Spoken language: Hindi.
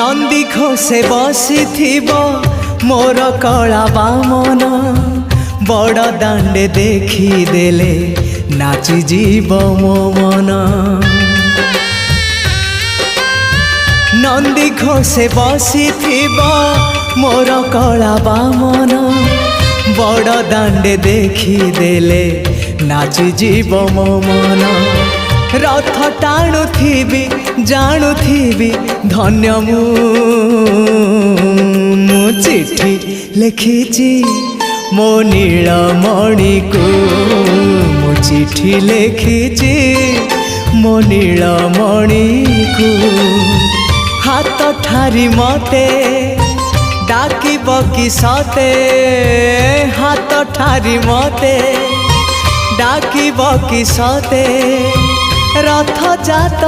नंदी घोषे बसी मोर कला बामन बड़ दांडे देखी देले नाची जीव मो मन। नंदी घोषे बसी मोर कला बामन बड़ दांडे देखी देले नाची जीव मो मन। रथ टाणुथिबी जाणुथिबी धन्य मु चिट्ठी लिखिची मो नीलमणि को मु चिट्ठी लिखिची मो नीलमणि को। हाथ ठारी मते डाकिब कि सते हाथ ठारी मते डाकिब कि सते रथ जात